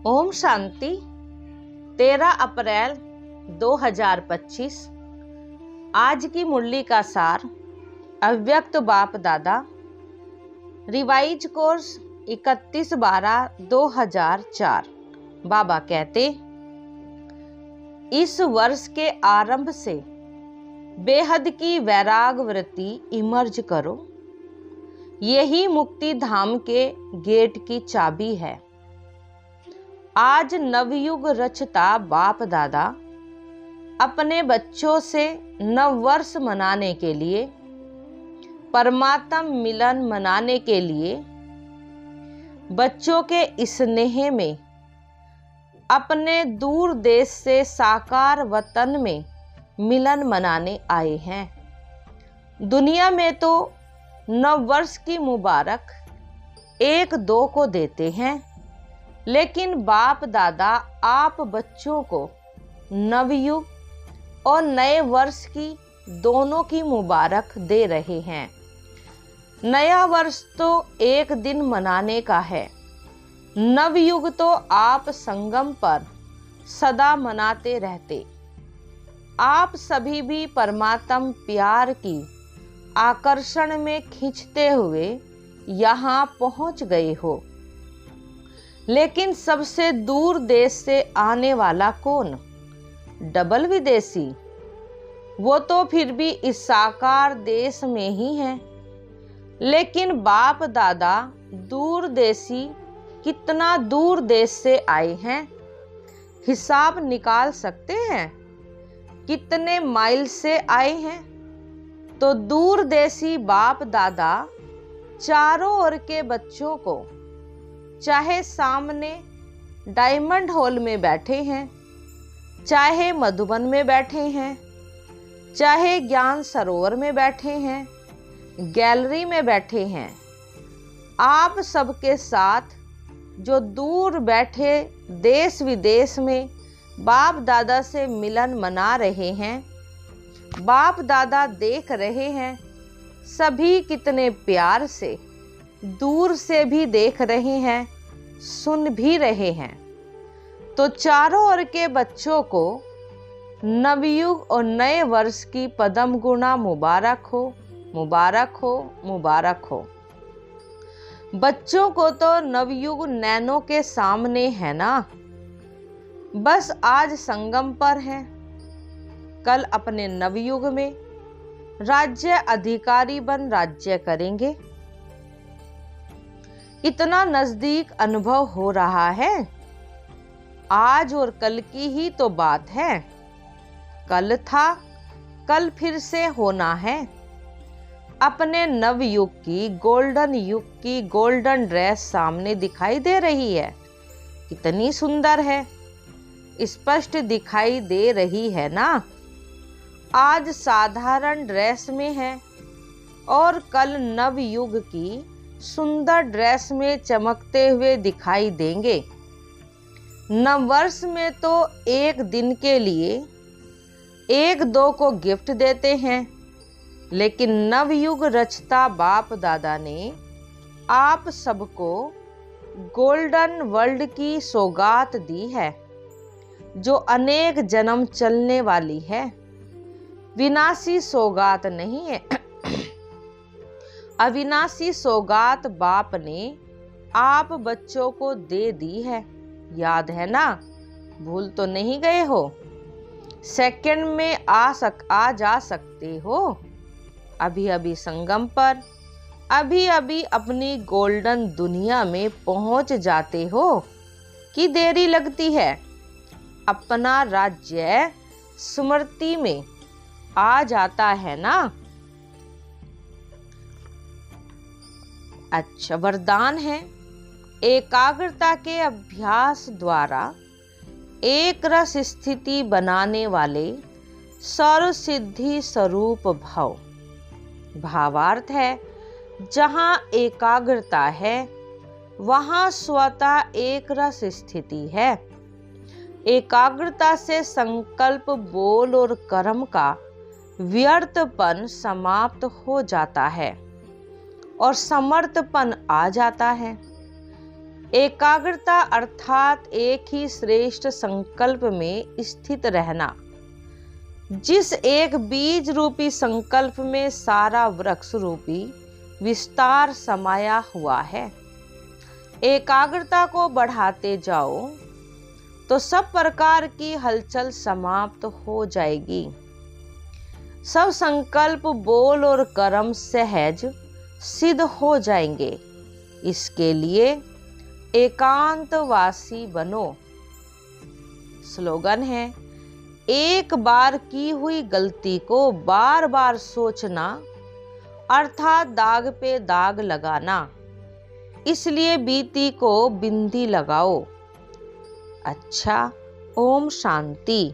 ओम शांति। 13 अप्रैल 2025। आज की मुरली का सार अव्यक्त बाप दादा, रिवाइज कोर्स 31/12/2004। बाबा कहते, इस वर्ष के आरंभ से बेहद की वैराग वृत्ति इमर्ज करो। यही मुक्ति धाम के गेट की चाबी है। आज नवयुग रचता बाप दादा अपने बच्चों से नव वर्ष मनाने के लिए, परमात्म मिलन मनाने के लिए, बच्चों के स्नेह में अपने दूर देश से साकार वतन में मिलन मनाने आए हैं। दुनिया में तो नव वर्ष की मुबारक 1-2 को देते हैं, लेकिन बाप दादा आप बच्चों को नवयुग और नए वर्ष की दोनों की मुबारक दे रहे हैं। नया वर्ष तो एक दिन मनाने का है, नवयुग तो आप संगम पर सदा मनाते रहते। आप सभी भी परमात्म प्यार की आकर्षण में खींचते हुए यहाँ पहुँच गए हो। लेकिन सबसे दूर देश से आने वाला कौन? डबल विदेशी। वो तो फिर भी इस साकार देश में ही है। लेकिन बाप दादा दूर देशी कितना दूर देश से आए हैं, हिसाब निकाल सकते हैं? कितने माइल से आए हैं? तो दूर देशी बाप दादा चारों ओर के बच्चों को, चाहे सामने डायमंड हॉल में बैठे हैं, चाहे मधुबन में बैठे हैं, चाहे ज्ञान सरोवर में बैठे हैं, गैलरी में बैठे हैं, आप सबके साथ जो दूर बैठे देश विदेश में बाप दादा से मिलन मना रहे हैं, बाप दादा देख रहे हैं सभी कितने प्यार से, दूर से भी देख रहे हैं, सुन भी रहे हैं। तो चारों ओर के बच्चों को नवयुग और नए वर्ष की पदम गुणा मुबारक हो, मुबारक हो, मुबारक हो। बच्चों को तो नवयुग नैनों के सामने है ना, बस आज संगम पर है, कल अपने नवयुग में राज्य अधिकारी बन राज्य करेंगे। इतना नजदीक अनुभव हो रहा है। आज और कल की ही तो बात है। कल था, कल फिर से होना है। अपने नवयुग की, गोल्डन युग की गोल्डन ड्रेस सामने दिखाई दे रही है। कितनी सुंदर है, स्पष्ट दिखाई दे रही है ना। आज साधारण ड्रेस में है और कल नवयुग की सुंदर ड्रेस में चमकते हुए दिखाई देंगे। नववर्ष में तो एक दिन के लिए 1-2 को गिफ्ट देते हैं, लेकिन नवयुग रचता बाप दादा ने आप सबको गोल्डन वर्ल्ड की सौगात दी है, जो अनेक जन्म चलने वाली है। विनाशी सौगात नहीं है, अविनाशी सौगात बाप ने आप बच्चों को दे दी है। याद है ना? भूल तो नहीं गए हो? सेकंड में आ जा सकते हो। अभी अभी संगम पर, अभी अभी अपनी गोल्डन दुनिया में पहुंच जाते हो कि देरी लगती है? अपना राज्य स्मृति में आ जाता है ना। अच्छा, वरदान है, एकाग्रता के अभ्यास द्वारा एक रस स्थिति बनाने वाले सर्व सिद्धि स्वरूप भव। भावार्थ है, जहाँ एकाग्रता है वहाँ स्वतः एक रस स्थिति है। एकाग्रता से संकल्प, बोल और कर्म का व्यर्थपन समाप्त हो जाता है और समर्थपन आ जाता है। एकाग्रता अर्थात एक ही श्रेष्ठ संकल्प में स्थित रहना। जिस एक बीज रूपी संकल्प में सारा वृक्ष रूपी विस्तार समाया हुआ है। एकाग्रता को बढ़ाते जाओ तो सब प्रकार की हलचल समाप्त हो जाएगी। सब संकल्प, बोल और कर्म सहज सिद्ध हो जाएंगे। इसके लिए एकांतवासी बनो। स्लोगन है, एक बार की हुई गलती को बार बार सोचना अर्थात दाग पे दाग लगाना। इसलिए बीती को बिंदी लगाओ। अच्छा, ओम शांति।